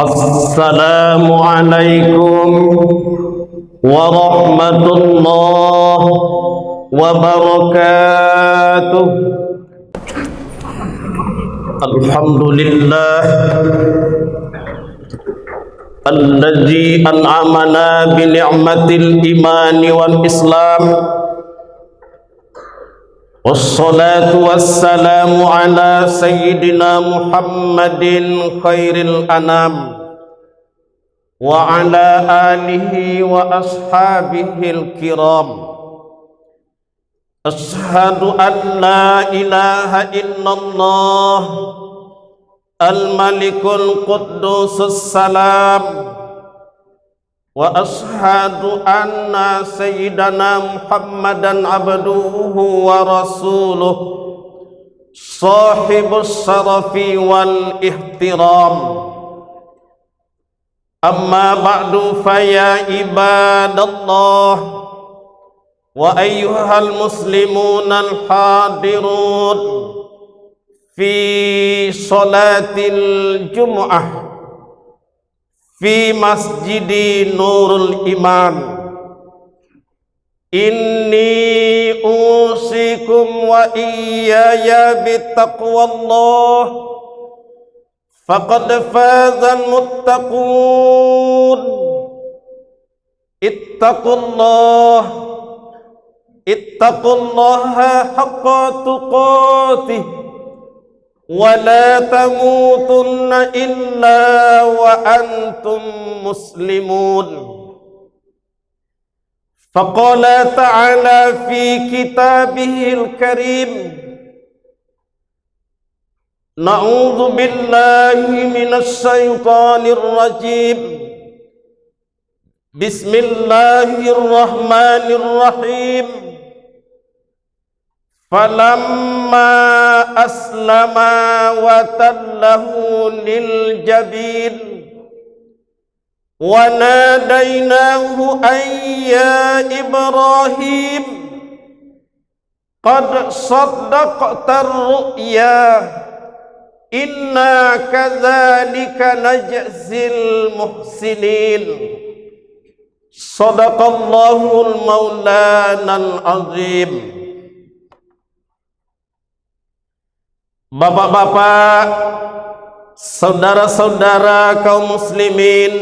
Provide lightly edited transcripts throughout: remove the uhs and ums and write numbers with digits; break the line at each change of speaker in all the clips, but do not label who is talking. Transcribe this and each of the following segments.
السلام عليكم ورحمة الله وبركاته. الحمد لله الذي أنعمنا بنعمة الإيمان والإسلام، والصلاة والسلام على سيدنا محمد خير الأنام وعلى آله وأصحابه الكرام. أشهد أن لا إله إلا الله الملك القدوس السلام، وأشهد أن سيدنا محمدا عبده ورسوله صاحب الشرف والاحترام. أما بعد فيا عباد الله وأيها المسلمون الحاضرون في صلاة الجمعة في مسجد نور الإيمان، إني أوصيكم وإياي بتقوى الله، فقد فاز المتقون. اتقوا الله حق تقاته ولا تموتن إلا وأنتم مسلمون. فقال تعالى في كتابه الكريم: نعوذ بالله من الشيطان الرجيم، بسم الله الرحمن الرحيم. فلما أسلما وتله للجبين وناديناه أن يا إبراهيم قد صدقت الرؤيا إنا كذلك نجزي المحسنين. صدق الله المولانا العظيم. Bapak-bapak, saudara-saudara kaum muslimin,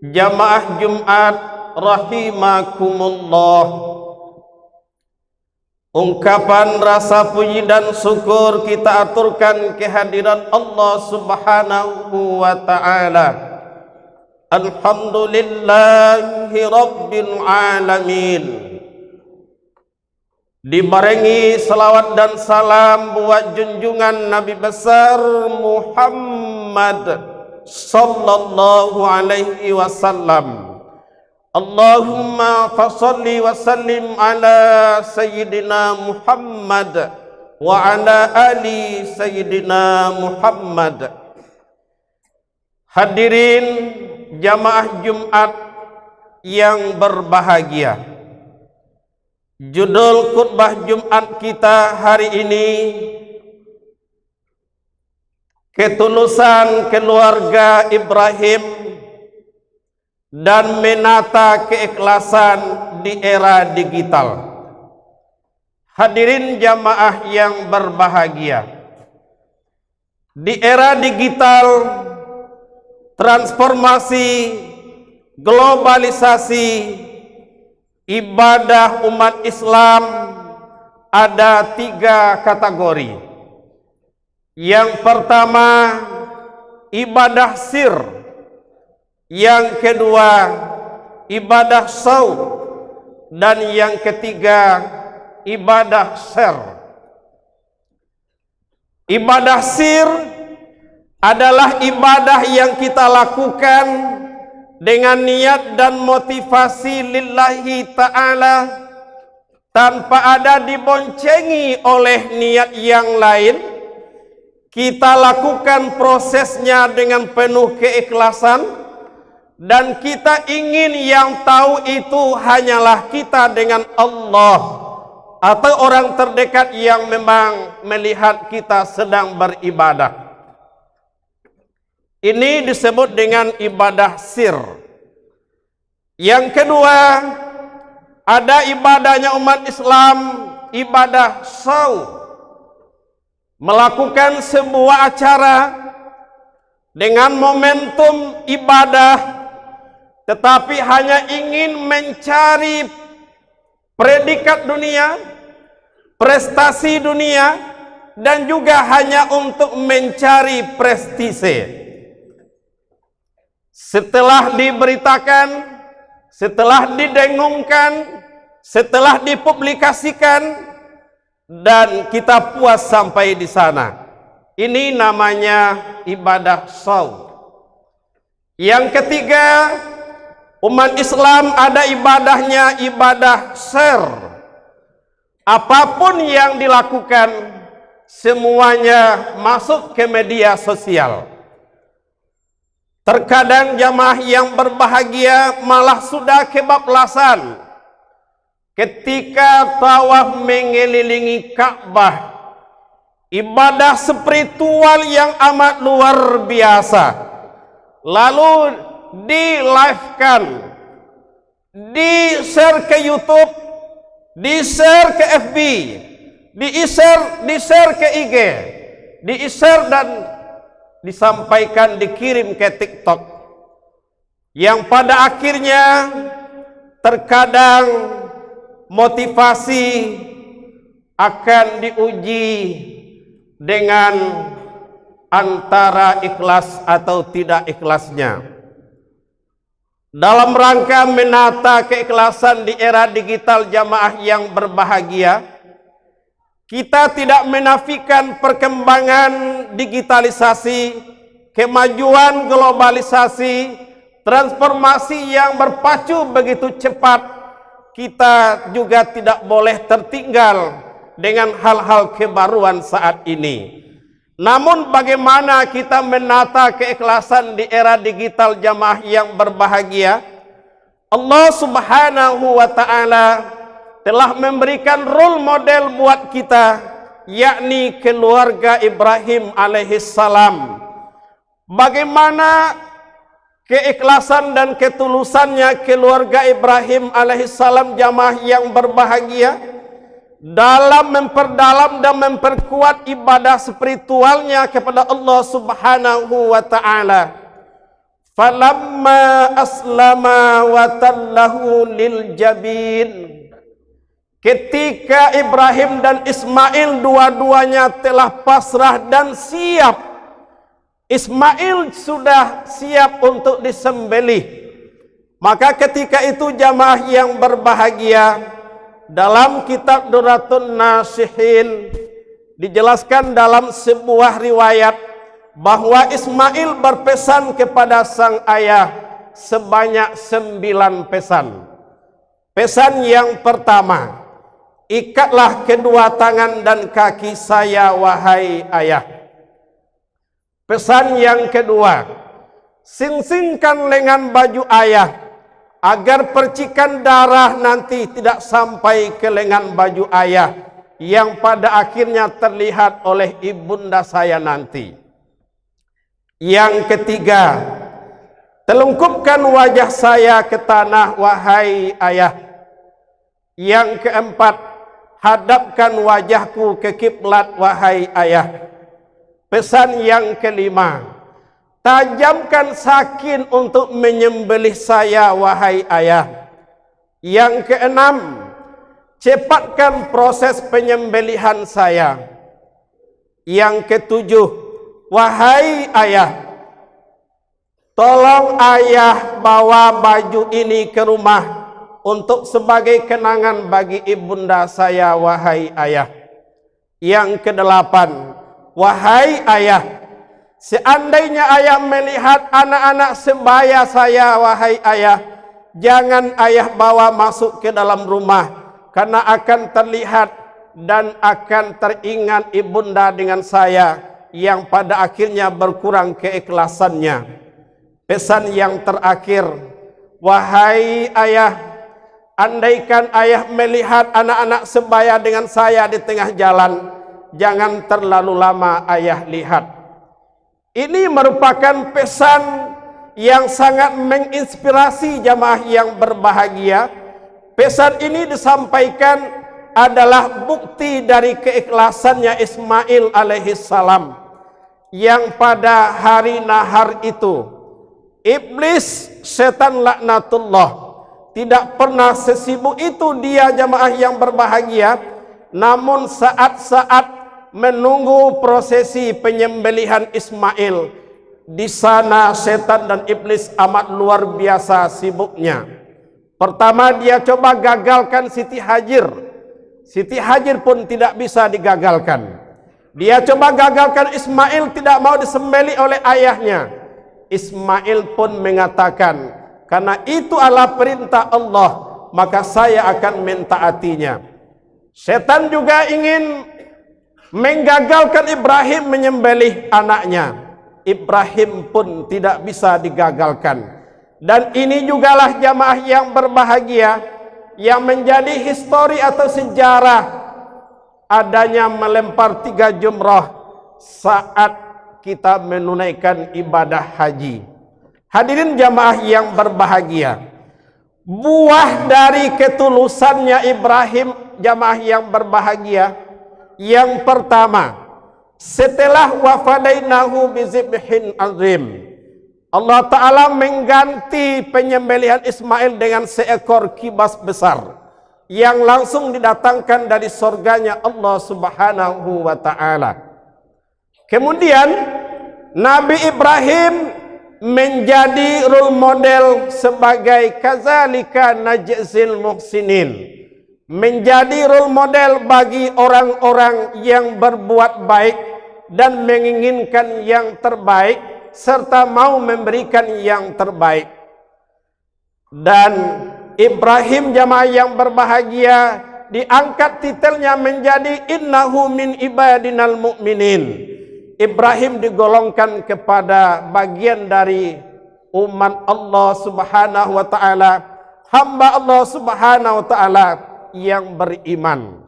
jamaah Jumat rahimakumullah. Ungkapan rasa puji dan syukur kita aturkan kehadiran Allah Subhanahu wa ta'ala. Alhamdulillahi rabbil alamin. Dibarengi salawat dan salam buat junjungan Nabi besar Muhammad sallallahu alaihi wasallam. Allahumma fasalli wa sallim ala sayyidina Muhammad wa ala ali sayyidina Muhammad. Hadirin jamaah Jumat yang berbahagia, judul khutbah Jumat kita hari ini, ketulusan keluarga Ibrahim dan menata keikhlasan di era digital. Hadirin jamaah yang berbahagia, di era digital, transformasi, globalisasi, ibadah umat Islam ada 3 kategori. Yang pertama, ibadah sir. Yang kedua, ibadah saum. Dan yang ketiga, ibadah syar. Ibadah sir adalah ibadah yang kita lakukan dengan niat dan motivasi lillahi ta'ala, tanpa ada diboncengi oleh niat yang lain. Kita lakukan prosesnya dengan penuh keikhlasan, dan kita ingin yang tahu itu hanyalah kita dengan Allah atau orang terdekat yang memang melihat kita sedang beribadah. Ini disebut dengan ibadah sir. Yang kedua, ada ibadahnya umat Islam, ibadah shaw. Melakukan sebuah acara dengan momentum ibadah, tetapi hanya ingin mencari predikat dunia, prestasi dunia, dan juga hanya untuk mencari prestise. Setelah diberitakan, setelah didengungkan, setelah dipublikasikan, dan kita puas sampai di sana. Ini namanya ibadah shaw. Yang ketiga, umat Islam ada ibadahnya ibadah share. Apapun yang dilakukan, semuanya masuk ke media sosial. Terkadang jamaah yang berbahagia malah sudah kebablasan ketika tawaf mengelilingi Ka'bah. Ibadah spiritual yang amat luar biasa. Lalu di-live-kan, di-share ke YouTube, di-share ke FB, di-share ke IG, di-share dan disampaikan, dikirim ke TikTok, yang pada akhirnya terkadang motivasi akan diuji dengan antara ikhlas atau tidak ikhlasnya. Dalam rangka menata keikhlasan di era digital jamaah yang berbahagia, kita tidak menafikan perkembangan digitalisasi, kemajuan globalisasi, transformasi yang berpacu begitu cepat. Kita juga tidak boleh tertinggal dengan hal-hal kebaruan saat ini. Namun bagaimana kita menata keikhlasan di era digital jamaah yang berbahagia? Allah Subhanahu wa ta'ala telah memberikan role model buat kita, yakni keluarga Ibrahim alaihissalam. Bagaimana keikhlasan dan ketulusannya keluarga Ibrahim alaihissalam jamaah yang berbahagia dalam memperdalam dan memperkuat ibadah spiritualnya kepada Allah Subhanahu wa ta'ala. Falamma aslama wa tallahu lil jabin. Ketika Ibrahim dan Ismail dua-duanya telah pasrah dan siap, Ismail sudah siap untuk disembelih. Maka ketika itu jamaah yang berbahagia, dalam kitab Duratun Nasihin dijelaskan dalam sebuah riwayat bahwa Ismail berpesan kepada sang ayah sebanyak 9 pesan. Pesan yang pertama, ikatlah kedua tangan dan kaki saya wahai ayah. Pesan yang kedua, sing-singkan lengan baju ayah agar percikan darah nanti tidak sampai ke lengan baju ayah yang pada akhirnya terlihat oleh ibunda saya nanti. Yang ketiga, telungkupkan wajah saya ke tanah wahai ayah. Yang keempat, hadapkan wajahku ke kiblat wahai ayah. Pesan yang kelima, tajamkan sakin untuk menyembelih saya wahai ayah. Yang keenam, cepatkan proses penyembelihan saya. Yang ketujuh, wahai ayah, tolong ayah bawa baju ini ke rumah untuk sebagai kenangan bagi ibunda saya wahai ayah. Yang kedelapan, wahai ayah, seandainya ayah melihat anak-anak sebaya saya wahai ayah, jangan ayah bawa masuk ke dalam rumah, karena akan terlihat dan akan teringat ibunda dengan saya yang pada akhirnya berkurang keikhlasannya. Pesan yang terakhir, wahai ayah, andaikan ayah melihat anak-anak sebaya dengan saya di tengah jalan, jangan terlalu lama ayah lihat. Ini merupakan pesan yang sangat menginspirasi jamaah yang berbahagia. Pesan ini disampaikan adalah bukti dari keikhlasannya Ismail alaihissalam, yang pada hari nahar itu iblis, setan laknatullah, tidak pernah sesibuk itu dia jamaah yang berbahagia. Namun saat-saat menunggu prosesi penyembelihan Ismail, di sana setan dan iblis amat luar biasa sibuknya. Pertama dia coba gagalkan Siti Hajar. Siti Hajar pun tidak bisa digagalkan. Dia coba gagalkan Ismail, tidak mau disembelih oleh ayahnya. Ismail pun mengatakan, karena itu adalah perintah Allah, maka saya akan mentaatinya. Setan juga ingin menggagalkan Ibrahim menyembelih anaknya. Ibrahim pun tidak bisa digagalkan. Dan ini jugalah jamaah yang berbahagia yang menjadi histori atau sejarah adanya melempar 3 jumrah saat kita menunaikan ibadah haji. Hadirin jamaah yang berbahagia, buah dari ketulusannya Ibrahim jamaah yang berbahagia, yang pertama, setelah wafadainahu bizibhin azim, Allah Ta'ala mengganti penyembelihan Ismail dengan seekor kibas besar yang langsung didatangkan dari surganya Allah Subhanahu wa Ta'ala. Kemudian Nabi Ibrahim menjadi role model sebagai kazalika najzil muhsinin, menjadi role model bagi orang-orang yang berbuat baik dan menginginkan yang terbaik serta mau memberikan yang terbaik. Dan Ibrahim jamaah yang berbahagia diangkat titelnya menjadi innahu min ibadinal mu'minin. Ibrahim digolongkan kepada bagian dari umat Allah Subhanahu wa Ta'ala, hamba Allah Subhanahu wa Ta'ala yang beriman.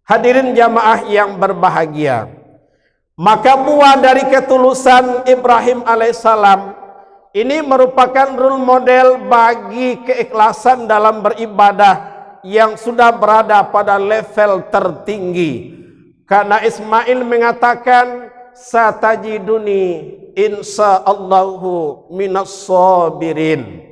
Hadirin jamaah yang berbahagia, maka buah dari ketulusan Ibrahim alaihissalam ini merupakan role model bagi keikhlasan dalam beribadah yang sudah berada pada level tertinggi. Karena Ismail mengatakan satajiduni insyaallahu minas sabirin.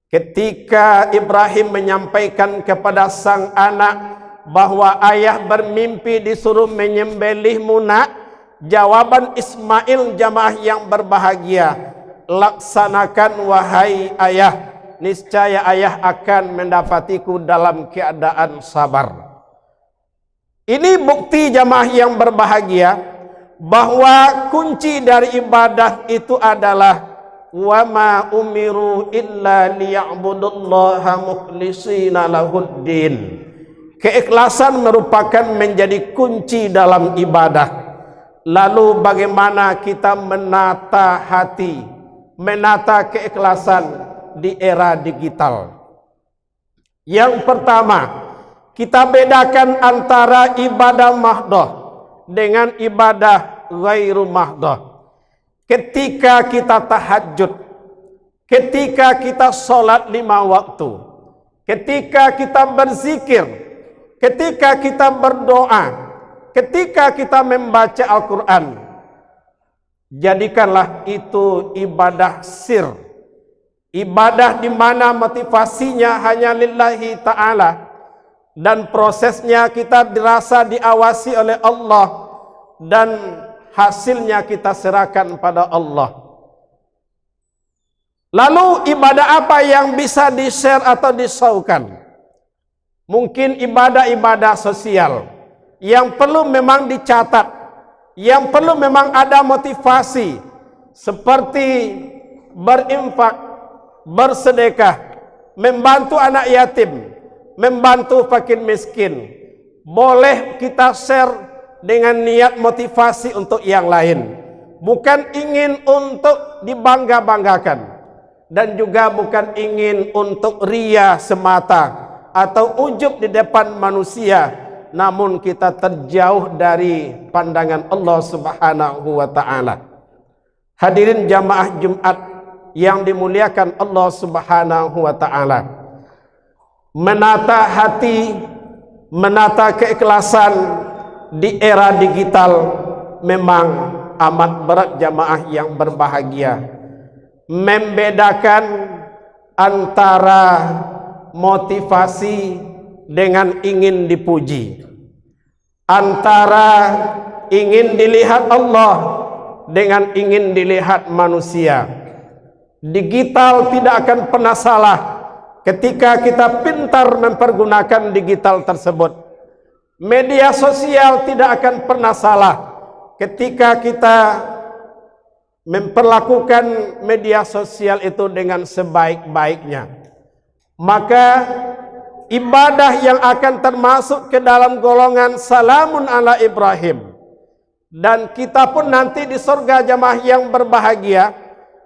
Ketika Ibrahim menyampaikan kepada sang anak bahwa ayah bermimpi disuruh menyembelihmu nak, jawaban Ismail jamaah yang berbahagia, laksanakan wahai ayah, niscaya ayah akan mendapatiku dalam keadaan sabar. Ini bukti jamaah yang berbahagia bahwa kunci dari ibadah itu adalah wa ma umiru illa liya'budullaha mukhlishina lahuddin. Keikhlasan merupakan menjadi kunci dalam ibadah. Lalu bagaimana kita menata hati, menata keikhlasan di era digital? Yang pertama, kita bedakan antara ibadah mahdoh dengan ibadah ghairu mahdoh. Ketika kita tahajud, ketika kita sholat 5 waktu, ketika kita berzikir, ketika kita berdoa, ketika kita membaca Al-Quran, jadikanlah itu ibadah sir, ibadah di mana motivasinya hanya lillahi ta'ala, dan prosesnya kita dirasa diawasi oleh Allah, dan hasilnya kita serahkan pada Allah. Lalu ibadah apa yang bisa di-share atau disaukan? Mungkin ibadah-ibadah sosial yang perlu memang dicatat, yang perlu memang ada motivasi, seperti berinfak, bersedekah, membantu anak yatim, membantu fakir miskin. Boleh kita share dengan niat motivasi untuk yang lain, bukan ingin untuk dibangga-banggakan, dan juga bukan ingin untuk ria semata atau ujub di depan manusia, namun kita terjauh dari pandangan Allah Subhanahu wa taala. Hadirin jamaah Jumat yang dimuliakan Allah Subhanahu wa taala. Menata hati, menata keikhlasan di era digital memang amat berat jamaah yang berbahagia. Membedakan antara motivasi dengan ingin dipuji, antara ingin dilihat Allah dengan ingin dilihat manusia. Digital tidak akan pernah salah ketika kita pintar mempergunakan digital tersebut. Media sosial tidak akan pernah salah ketika kita memperlakukan media sosial itu dengan sebaik-baiknya. Maka ibadah yang akan termasuk ke dalam golongan salamun ala Ibrahim, dan kita pun nanti di surga jamaah yang berbahagia,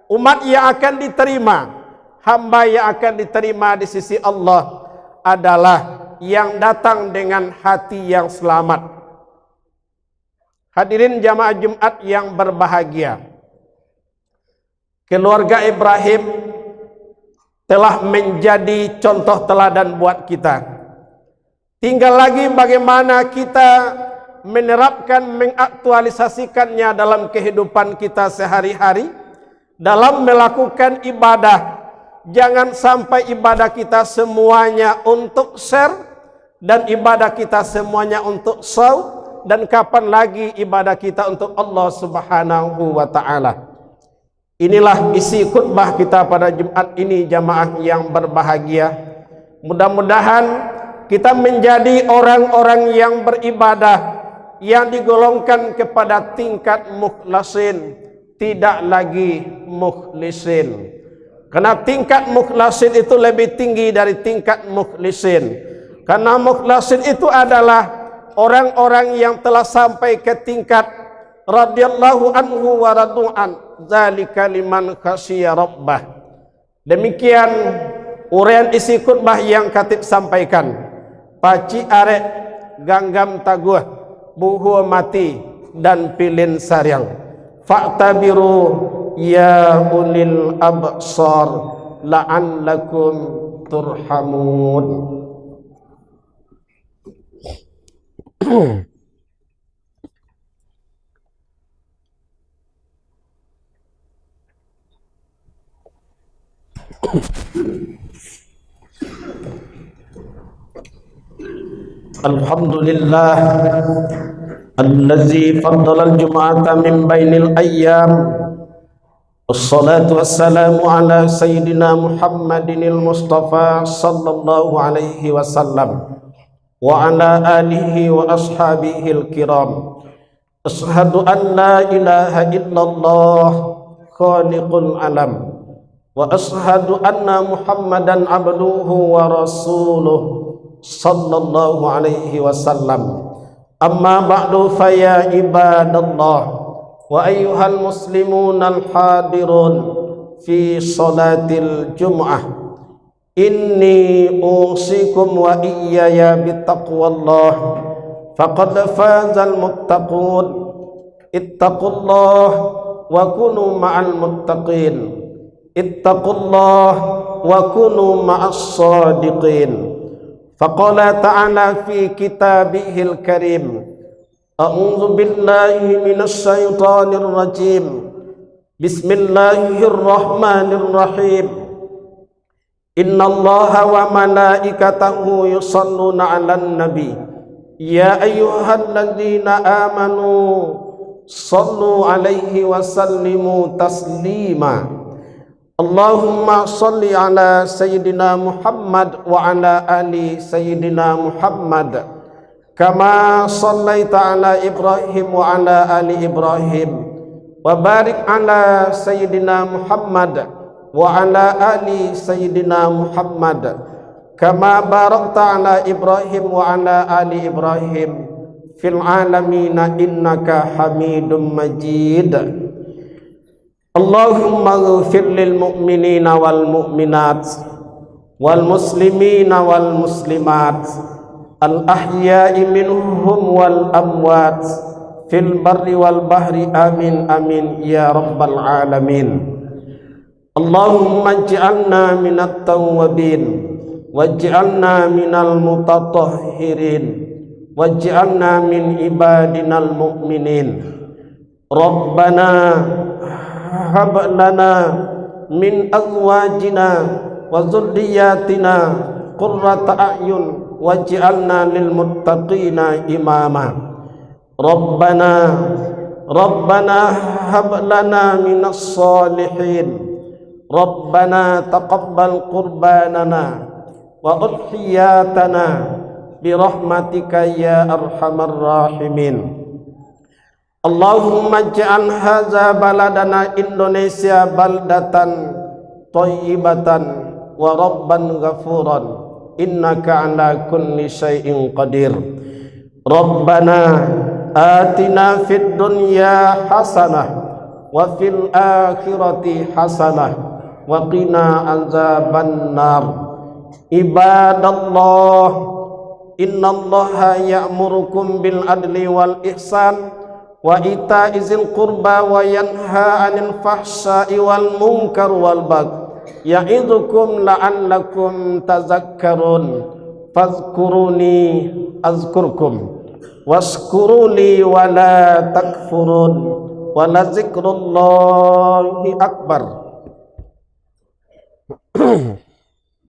umat yang akan diterima, hamba yang akan diterima di sisi Allah adalah yang datang dengan hati yang selamat. Hadirin jamaah Jumat yang berbahagia, keluarga Ibrahim telah menjadi contoh teladan buat kita. Tinggal lagi bagaimana kita menerapkan, mengaktualisasikannya dalam kehidupan kita sehari-hari, dalam melakukan ibadah. Jangan sampai ibadah kita semuanya untuk share, dan ibadah kita semuanya untuk show, dan kapan lagi ibadah kita untuk Allah Subhanahu wa ta'ala. Inilah isi khutbah kita pada Jumat ini jamaah yang berbahagia. Mudah-mudahan kita menjadi orang-orang yang beribadah, yang digolongkan kepada tingkat mukhlasin, tidak lagi mukhlisin. Karena tingkat mukhlasin itu lebih tinggi dari tingkat mukhlisin. Karena mukhlasin itu adalah orang-orang yang telah sampai ke tingkat radhiyallahu anhu wa radu'an, zalika liman khasyiya rabbah. Demikian uraian isi khutbah yang khatib sampaikan. Paci arek ganggam taguh, buhu mati dan pilin saryang. Fa'tabiru ya ulil absar la'allakum turhamun. Alhamdulillah allazi faddala al-jum'ata min bainil ayyam. Wassalatu wassalamu ala sayyidina Muhammadinil Mustafa sallallahu alaihi wasallam wa ala alihi wa ashabihil kiram. Ashhadu an la ilaha illallah khaliqul alam, wa ashhadu anna Muhammadan abduhu wa rasuluh sallallahu alaihi wasallam. Amma ba'du fa ya ibadallah wa ayyuhal muslimun al-hadirun fi salatil jum'ah, inni usikum wa iyaya bittaqwallah faqad fazal muttaqun. Ittaqullah wa kunu ma'al muttaqin. Ittaqullah wa kunu ma'as sadiqin. Faqala ta'ala fi kitabihil karim, a'udzu billahi minasy syaithanir rajim. Bismillahirrahmanirrahim. Innallaha wa malaikatahu yusholluna 'alan nabi. Ya ayyuhalladzina amanu shallu 'alaihi wa sallimu taslima. Allahumma salli ala Sayyidina Muhammad wa ala ali Sayyidina Muhammad kama sallaita ala Ibrahim wa ala ali Ibrahim, wa barik ala Sayyidina Muhammad wa ala ali Sayyidina Muhammad kama barakta ala Ibrahim wa ala ali Ibrahim fil alamina innaka Hamidum Majid. Allahumma ghfir lil mu'minina wal mu'minat wal muslimina wal muslimat al-ahya'i minhum wal amwat fil barri wal bahri amin amin ya rabbal alamin. Allahumma ij'alna minat tawwabin waj'alna minal mutatahhirin waj'alna min ibadinal mu'minin. Rabbana hab lana min azwajina wa dzurriyyatina qurrata a'yun waj'alna lil muttaqina imama. Rabbana hab lana minas salihin. Rabbana taqabbal qurbanana wa udhiyatana birahmatika ya arhamar rahimin. Allahumma ja'al hadza baladana Indonesia baldatan thayyibatan wa rabban ghafuran innaka ala kulli syai'in qadir. Rabbana atina fid dunya hasanah wa fil akhirati hasanah wa qina azaban nar. Ibadallah, innallaha ya'murukum bil adli wal ihsan wa ita'izil qurba wa yanha 'anil fahsya'i wal munkar wal baghi ya'idzukum la'allakum tazakkarun. Fadhkuruni azkurkum washkuruli wa la takfurun wa la zikrullahi akbar.